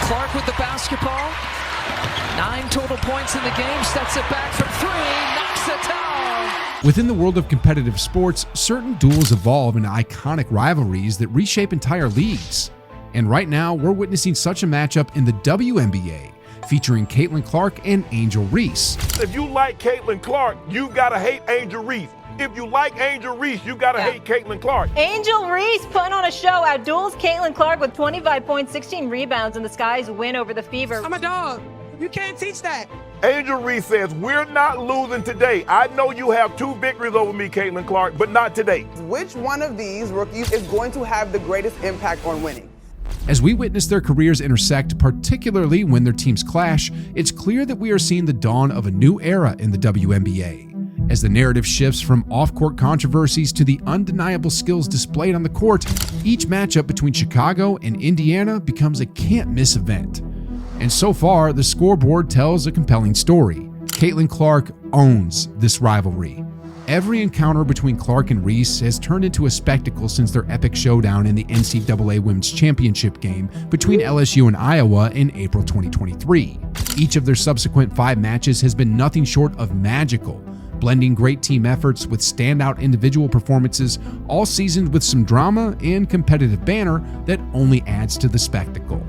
Clark with the basketball. 9 total points in the game. Steps it back from 3. Knocks it down. Within the world of competitive sports, certain duels evolve into iconic rivalries that reshape entire leagues. And right now, we're witnessing such a matchup in the WNBA, featuring Caitlin Clark and Angel Reese. If you like Caitlin Clark, you gotta hate Angel Reese. If you like Angel Reese, you gotta hate Caitlin Clark. Angel Reese putting on a show, outduels Caitlin Clark with 25 points, 16 rebounds, and the Sky's win over the Fever. I'm a dog. You can't teach that. Angel Reese says, we're not losing today. I know you have 2 victories over me, Caitlin Clark, but not today. Which one of these rookies is going to have the greatest impact on winning? As we witness their careers intersect, particularly when their teams clash, it's clear that we are seeing the dawn of a new era in the WNBA. As the narrative shifts from off-court controversies to the undeniable skills displayed on the court, each matchup between Chicago and Indiana becomes a can't-miss event. And so far, the scoreboard tells a compelling story. Caitlin Clark owns this rivalry. Every encounter between Clark and Reese has turned into a spectacle since their epic showdown in the NCAA Women's Championship game between LSU and Iowa in April 2023. Each of their subsequent 5 matches has been nothing short of magical, blending great team efforts with standout individual performances, all seasoned with some drama and competitive banter that only adds to the spectacle.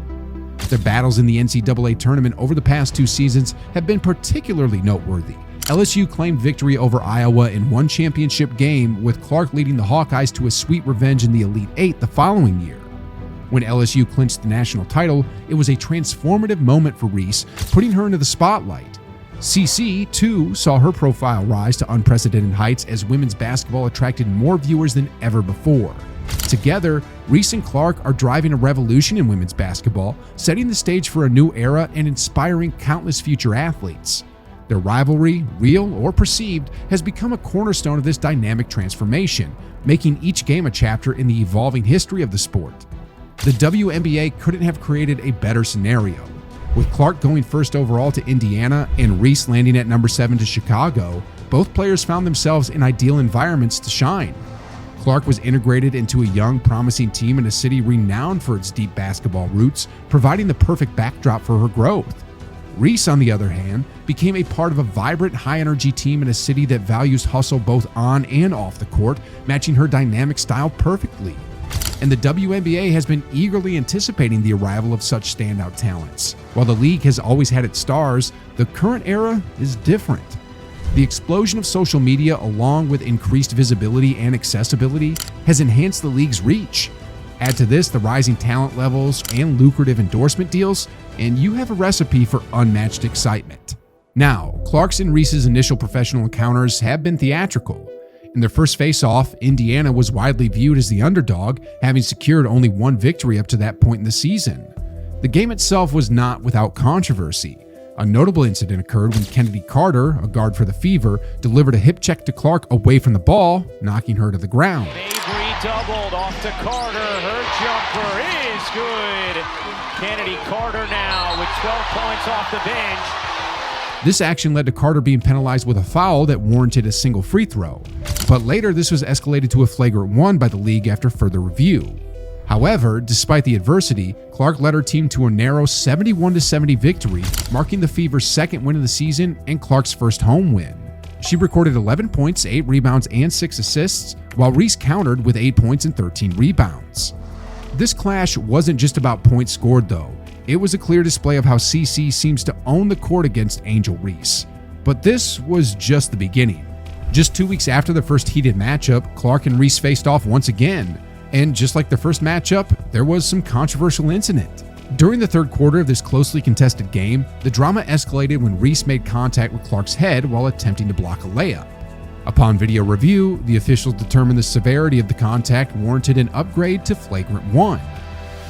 Their battles in the NCAA tournament over the past 2 seasons have been particularly noteworthy. LSU claimed victory over Iowa in one championship game, with Clark leading the Hawkeyes to a sweet revenge in the Elite Eight the following year. When LSU clinched the national title, it was a transformative moment for Reese, putting her into the spotlight. CC, too, saw her profile rise to unprecedented heights as women's basketball attracted more viewers than ever before. Together, Reese and Clark are driving a revolution in women's basketball, setting the stage for a new era and inspiring countless future athletes. Their rivalry, real or perceived, has become a cornerstone of this dynamic transformation, making each game a chapter in the evolving history of the sport. The WNBA couldn't have created a better scenario. With Clark going first overall to Indiana and Reese landing at number 7 to Chicago, both players found themselves in ideal environments to shine. Clark was integrated into a young, promising team in a city renowned for its deep basketball roots, providing the perfect backdrop for her growth. Reese, on the other hand, became a part of a vibrant, high-energy team in a city that values hustle both on and off the court, matching her dynamic style perfectly. And the WNBA has been eagerly anticipating the arrival of such standout talents. While the league has always had its stars, the current era is different. The explosion of social media, along with increased visibility and accessibility, has enhanced the league's reach. Add to this the rising talent levels and lucrative endorsement deals, and you have a recipe for unmatched excitement. Now, Clark's and Reese's initial professional encounters have been theatrical. In their first face-off, Indiana was widely viewed as the underdog, having secured only 1 victory up to that point in the season. The game itself was not without controversy. A notable incident occurred when Kennedy Carter, a guard for the Fever, delivered a hip check to Clark away from the ball, knocking her to the ground. Mabry doubled off to Carter. Her jumper is good. Kennedy Carter now with 12 points off the bench. This action led to Carter being penalized with a foul that warranted a single free throw. But later, this was escalated to a flagrant 1 by the league after further review. However, despite the adversity, Clark led her team to a narrow 71-70 victory, marking the Fever's 2nd win of the season and Clark's first home win. She recorded 11 points, 8 rebounds, and 6 assists, while Reese countered with 8 points and 13 rebounds. This clash wasn't just about points scored, though. It was a clear display of how CC seems to own the court against Angel Reese. But this was just the beginning. Just 2 weeks after the first heated matchup, Clark and Reese faced off once again. And just like the first matchup, there was some controversial incident. During the 3rd quarter of this closely contested game, the drama escalated when Reese made contact with Clark's head while attempting to block a layup. Upon video review, the officials determined the severity of the contact warranted an upgrade to flagrant 1.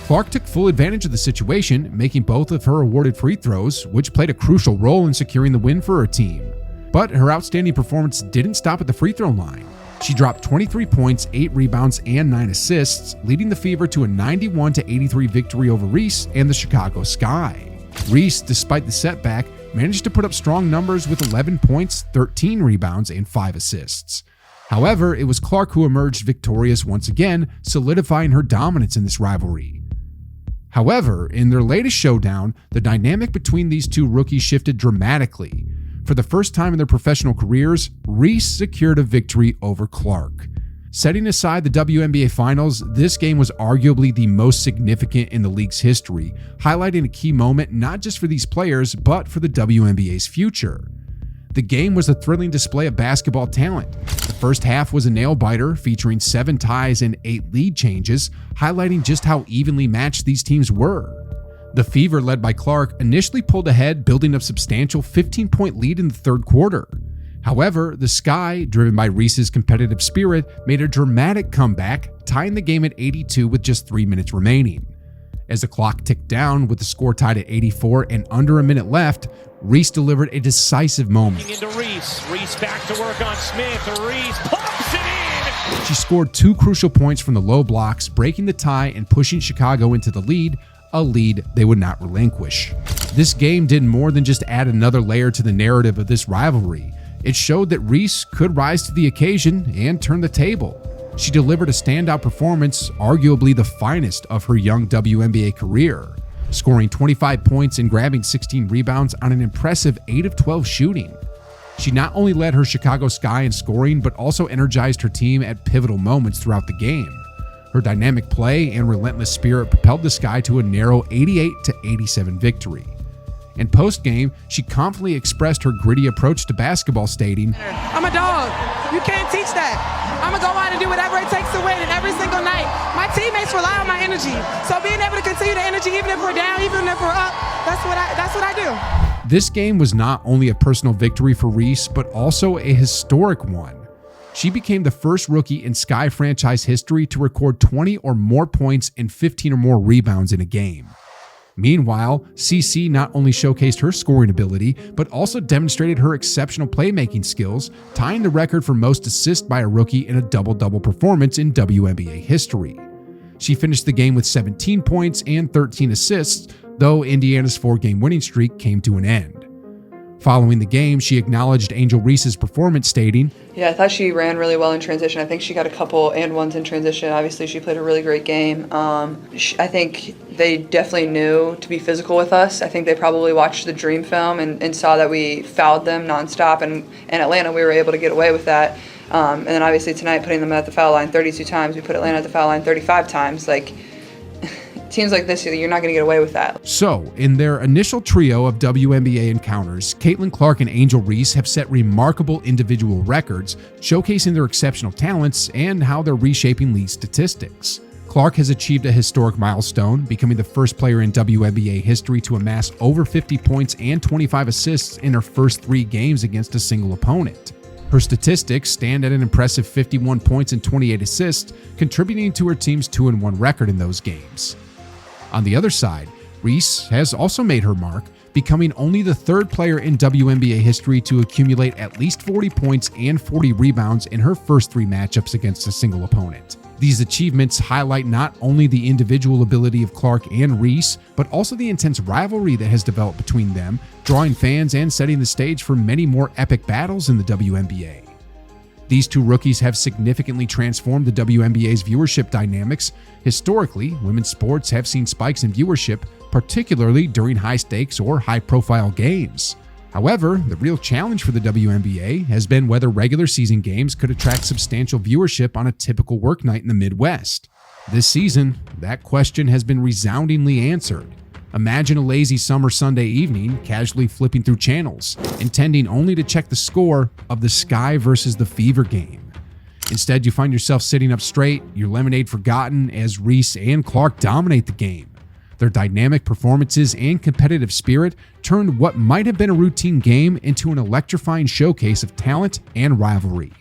Clark took full advantage of the situation, making both of her awarded free throws, which played a crucial role in securing the win for her team. But her outstanding performance didn't stop at the free throw line. She dropped 23 points, 8 rebounds, and 9 assists, leading the Fever to a 91-83 victory over Reese and the Chicago Sky. Reese, despite the setback, managed to put up strong numbers with 11 points, 13 rebounds, and 5 assists. However, it was Clark who emerged victorious once again, solidifying her dominance in this rivalry. However, in their latest showdown, the dynamic between these two rookies shifted dramatically. For the first time in their professional careers, Reese secured a victory over Clark. Setting aside the WNBA Finals, this game was arguably the most significant in the league's history, highlighting a key moment not just for these players, but for the WNBA's future. The game was a thrilling display of basketball talent. The first half was a nail-biter, featuring 7 ties and 8 lead changes, highlighting just how evenly matched these teams were. The Fever, led by Clark, initially pulled ahead, building a substantial 15-point lead in the third quarter. However, the Sky, driven by Reese's competitive spirit, made a dramatic comeback, tying the game at 82 with just 3 minutes remaining. As the clock ticked down with the score tied at 84 and under a minute left, Reese delivered a decisive moment. Into Reese. Reese back to work on Smith. Reese pumps it in. She scored 2 crucial points from the low blocks, breaking the tie and pushing Chicago into the lead, a lead they would not relinquish. This game did more than just add another layer to the narrative of this rivalry. It showed that Reese could rise to the occasion and turn the table. She delivered a standout performance, arguably the finest of her young WNBA career, scoring 25 points and grabbing 16 rebounds on an impressive 8 of 12 shooting. She not only led her Chicago Sky in scoring, but also energized her team at pivotal moments throughout the game. Her dynamic play and relentless spirit propelled the Sky to a narrow 88-87 victory. In post-game, she confidently expressed her gritty approach to basketball, stating, "I'm a dog. You can't teach that. I'm going to go out and do whatever it takes to win, and every single night, my teammates rely on my energy. So being able to continue the energy, even if we're down, even if we're up, that's what I do." This game was not only a personal victory for Reese, but also a historic one. She became the first rookie in Sky franchise history to record 20 or more points and 15 or more rebounds in a game. Meanwhile, CC not only showcased her scoring ability, but also demonstrated her exceptional playmaking skills, tying the record for most assists by a rookie in a double-double performance in WNBA history. She finished the game with 17 points and 13 assists, though Indiana's 4-game winning streak came to an end. Following the game, she acknowledged Angel Reese's performance, stating, "Yeah, I thought she ran really well in transition. I think she got a couple and ones in transition. Obviously, she played a really great game. I think they definitely knew to be physical with us. I think they probably watched the Dream film and saw that we fouled them nonstop. And in Atlanta, we were able to get away with that. And then obviously tonight, putting them at the foul line 32 times. We put Atlanta at the foul line 35 times. Teams like this, you're not going to get away with that." So, in their initial trio of WNBA encounters, Caitlin Clark and Angel Reese have set remarkable individual records, showcasing their exceptional talents and how they're reshaping league statistics. Clark has achieved a historic milestone, becoming the first player in WNBA history to amass over 50 points and 25 assists in her first 3 games against a single opponent. Her statistics stand at an impressive 51 points and 28 assists, contributing to her team's 2-1 record in those games. On the other side, Reese has also made her mark, becoming only the 3rd player in WNBA history to accumulate at least 40 points and 40 rebounds in her first 3 matchups against a single opponent. These achievements highlight not only the individual ability of Clark and Reese, but also the intense rivalry that has developed between them, drawing fans and setting the stage for many more epic battles in the WNBA. These 2 rookies have significantly transformed the WNBA's viewership dynamics. Historically, women's sports have seen spikes in viewership, particularly during high-stakes or high-profile games. However, the real challenge for the WNBA has been whether regular season games could attract substantial viewership on a typical work night in the Midwest. This season, that question has been resoundingly answered. Imagine a lazy summer Sunday evening, casually flipping through channels, intending only to check the score of the Sky versus the Fever game. Instead, you find yourself sitting up straight, your lemonade forgotten, as Reese and Clark dominate the game. Their dynamic performances and competitive spirit turned what might have been a routine game into an electrifying showcase of talent and rivalry.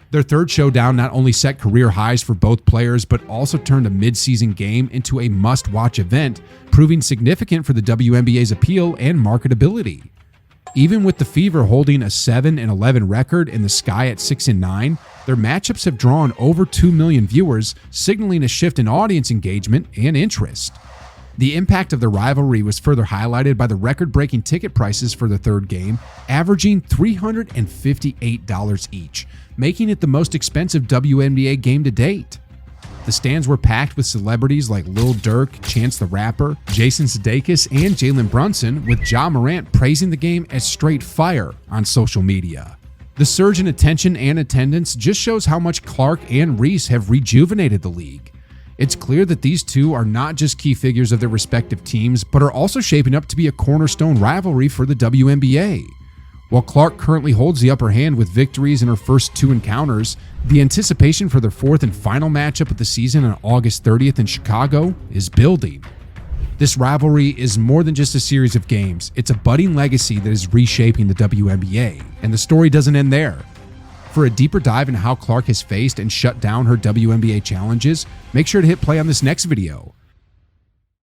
Their 3rd showdown not only set career highs for both players, but also turned a mid-season game into a must-watch event, proving significant for the WNBA's appeal and marketability. Even with the Fever holding a 7-11 record and the Sky at 6-9, their matchups have drawn over 2 million viewers, signaling a shift in audience engagement and interest. The impact of the rivalry was further highlighted by the record-breaking ticket prices for the 3rd game, averaging $358 each, making it the most expensive WNBA game to date. The stands were packed with celebrities like Lil Durk, Chance the Rapper, Jason Sudeikis, and Jalen Brunson, with Ja Morant praising the game as straight fire on social media. The surge in attention and attendance just shows how much Clark and Reese have rejuvenated the league. It's clear that these two are not just key figures of their respective teams, but are also shaping up to be a cornerstone rivalry for the WNBA. While Clark currently holds the upper hand with victories in her first 2 encounters, the anticipation for their 4th and final matchup of the season on August 30th in Chicago is building. This rivalry is more than just a series of games. It's a budding legacy that is reshaping the WNBA, and the story doesn't end there. For a deeper dive into how Clark has faced and shut down her WNBA challenges, make sure to hit play on this next video.